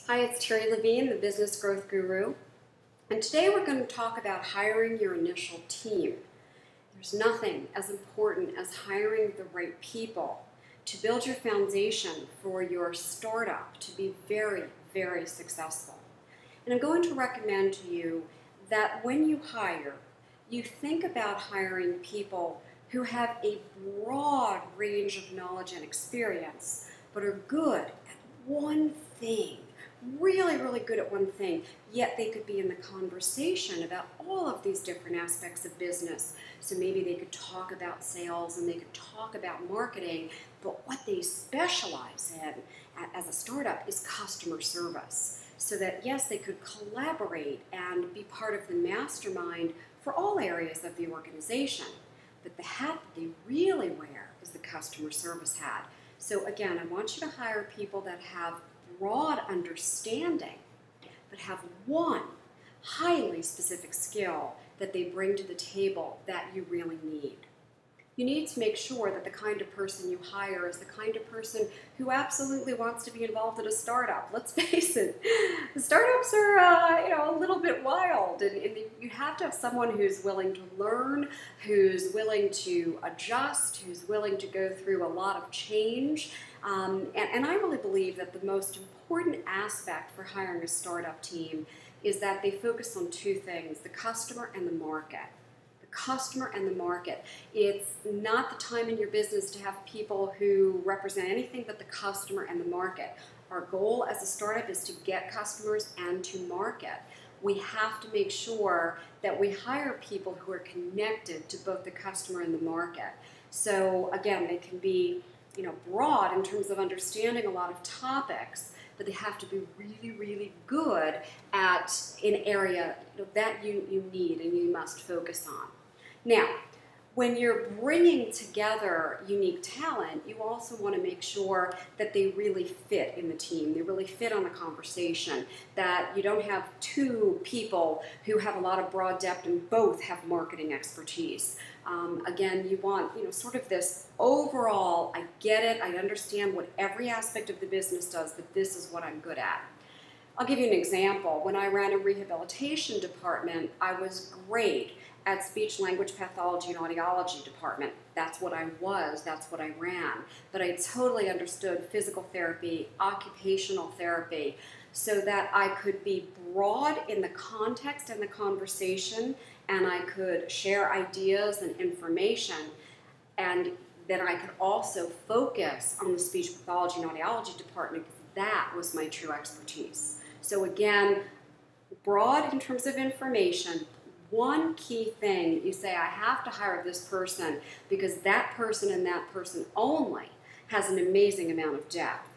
Hi, it's Terri Levine, the Business Growth Guru, and today we're going to talk about hiring your initial team. There's nothing as important as hiring the right people to build your foundation for your startup to be very, very successful. And I'm going to recommend to you that when you hire, you think about hiring people who have a broad range of knowledge and experience, but are good at one thing. Really, really good at one thing, yet they could be in the conversation about all of these different aspects of business. So maybe they could talk about sales and they could talk about marketing, but what they specialize in as a startup is customer service. So that yes, they could collaborate and be part of the mastermind for all areas of the organization, but the hat that they really wear is the customer service hat. So again, I want you to hire people that have broad understanding, but have one highly specific skill that they bring to the table that you really need. You need to make sure that the kind of person you hire is the kind of person who absolutely wants to be involved in a startup. Let's face it, the startups are a little bit wild, and you have to have someone who's willing to learn, who's willing to adjust, who's willing to go through a lot of change. And I really believe that the most important aspect for hiring a startup team is that they focus on two things: the customer and the market. Customer and the market. It's not the time in your business to have people who represent anything but the customer and the market. Our goal as a startup is to get customers and to market. We have to make sure that we hire people who are connected to both the customer and the market. So again, they can be broad in terms of understanding a lot of topics, but they have to be really, really good at an area that you need and you must focus on. Now, when you're bringing together unique talent, you also want to make sure that they really fit in the team, they really fit on the conversation, that you don't have two people who have a lot of broad depth and both have marketing expertise. Again, you want sort of this overall, I get it, I understand what every aspect of the business does, but this is what I'm good at. I'll give you an example. When I ran a rehabilitation department, I was great at speech language pathology and audiology department. That's what I was, that's what I ran. But I totally understood physical therapy, occupational therapy, so that I could be broad in the context and the conversation, and I could share ideas and information, and then I could also focus on the speech pathology and audiology department, because that was my true expertise. So again, broad in terms of information. One key thing, you say, I have to hire this person because that person and that person only has an amazing amount of depth.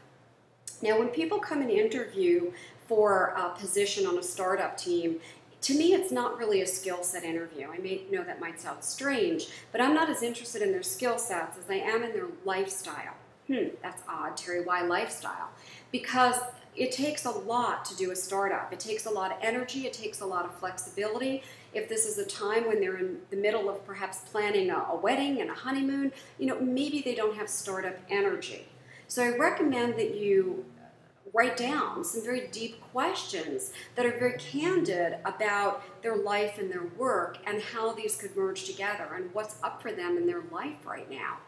Now, when people come and interview for a position on a startup team, to me, it's not really a skill set interview. I may know that might sound strange, but I'm not as interested in their skill sets as I am in their lifestyle. That's odd, Terri, why lifestyle? Because it takes a lot to do a startup. It takes a lot of energy, it takes a lot of flexibility. If this is a time when they're in the middle of perhaps planning a wedding and a honeymoon, maybe they don't have startup energy. So I recommend that you write down some very deep questions that are very candid about their life and their work and how these could merge together and what's up for them in their life right now.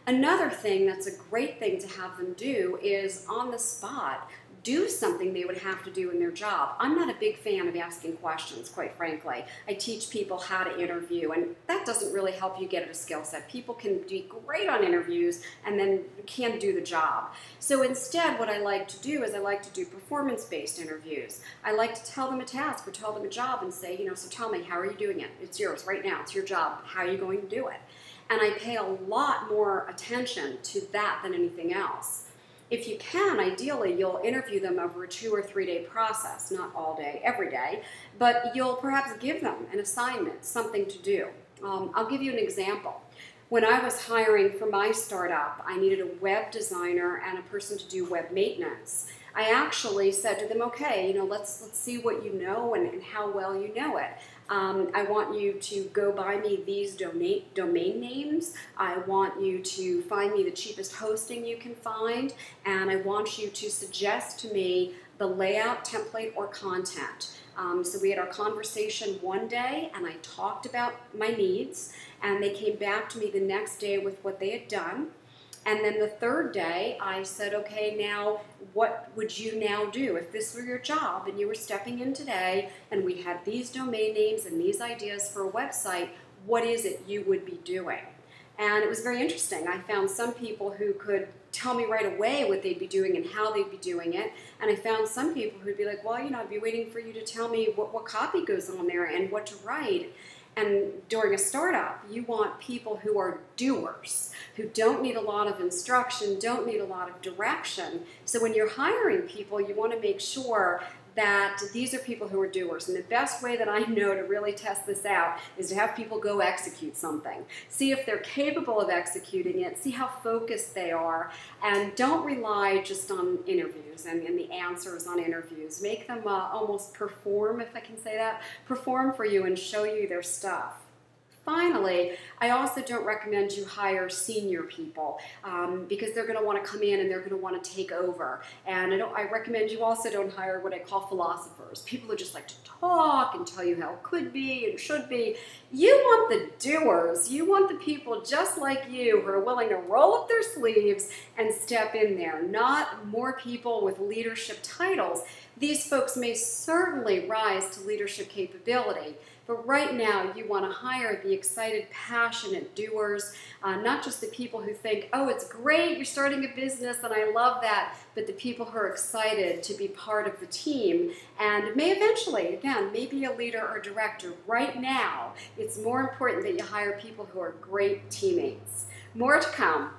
Another thing that's a great thing to have them do is on the spot, do something they would have to do in their job. I'm not a big fan of asking questions, quite frankly. I teach people how to interview, and that doesn't really help you get at a skill set. People can be great on interviews and then can't do the job. So instead, what I like to do is I like to do performance-based interviews. I like to tell them a task or tell them a job and say, so tell me, how are you doing it? It's yours right now. It's your job. How are you going to do it? And I pay a lot more attention to that than anything else. If you can, ideally, you'll interview them over a 2 or 3 day process, not all day, every day, but you'll perhaps give them an assignment, something to do. I'll give you an example. When I was hiring for my startup, I needed a web designer and a person to do web maintenance. I actually said to them, okay, let's see what you know and how well you know it. I want you to go buy me these domain names. I want you to find me the cheapest hosting you can find, and I want you to suggest to me the layout, template, or content. So we had our conversation one day, and I talked about my needs, and they came back to me the next day with what they had done. And then the third day, I said, okay, now what would you now do? If this were your job and you were stepping in today and we had these domain names and these ideas for a website, what is it you would be doing? And it was very interesting. I found some people who could tell me right away what they'd be doing and how they'd be doing it. And I found some people who'd be like, well, I'd be waiting for you to tell me what copy goes on there and what to write. And during a startup, you want people who are doers, who don't need a lot of instruction, don't need a lot of direction. So when you're hiring people, you want to make sure that these are people who are doers. And the best way that I know to really test this out is to have people go execute something. See if they're capable of executing it, see how focused they are, and don't rely just on interviews and the answers on interviews. Make them almost perform, if I can say that, perform for you and show you their stuff. Finally, I also don't recommend you hire senior people because they're going to want to come in and they're going to want to take over. And I recommend you also don't hire what I call philosophers, people who just like to talk and tell you how it could be and should be. You want the doers. You want the people just like you who are willing to roll up their sleeves and step in there, not more people with leadership titles. These folks may certainly rise to leadership capability, but right now you want to hire the excited, passionate doers, not just the people who think, oh, it's great, you're starting a business and I love that, but the people who are excited to be part of the team and may eventually, again, maybe a leader or director. Right now, it's more important that you hire people who are great teammates. More to come.